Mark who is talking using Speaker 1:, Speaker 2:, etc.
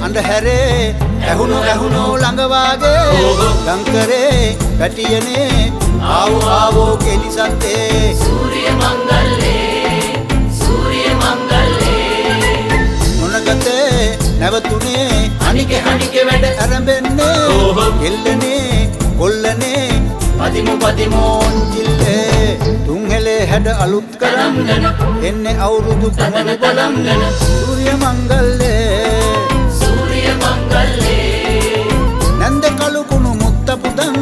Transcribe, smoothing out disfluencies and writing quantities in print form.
Speaker 1: අන්ධහැරේ ඇහුණු ළඟ වාගේ ලංකරේ පැටියනේ ආවෝ කෙලිසත්තේ
Speaker 2: සූර්ය මංගල්ලේ
Speaker 1: මොනගතේ නැවතුනේ අනිකේ වැඩ ආරම්භෙන්නේ කෙල්ලනේ කොල්ලනේ පදිමෝන් ජිල්ලේ තුන්හෙලේ හැඩ අලුත් කරන් එන්නේ අවුරුදු තුනක බලන් සූර්ය මංගල්ලේ
Speaker 2: නන්ද කලු කුණු මුත්ත පුදන්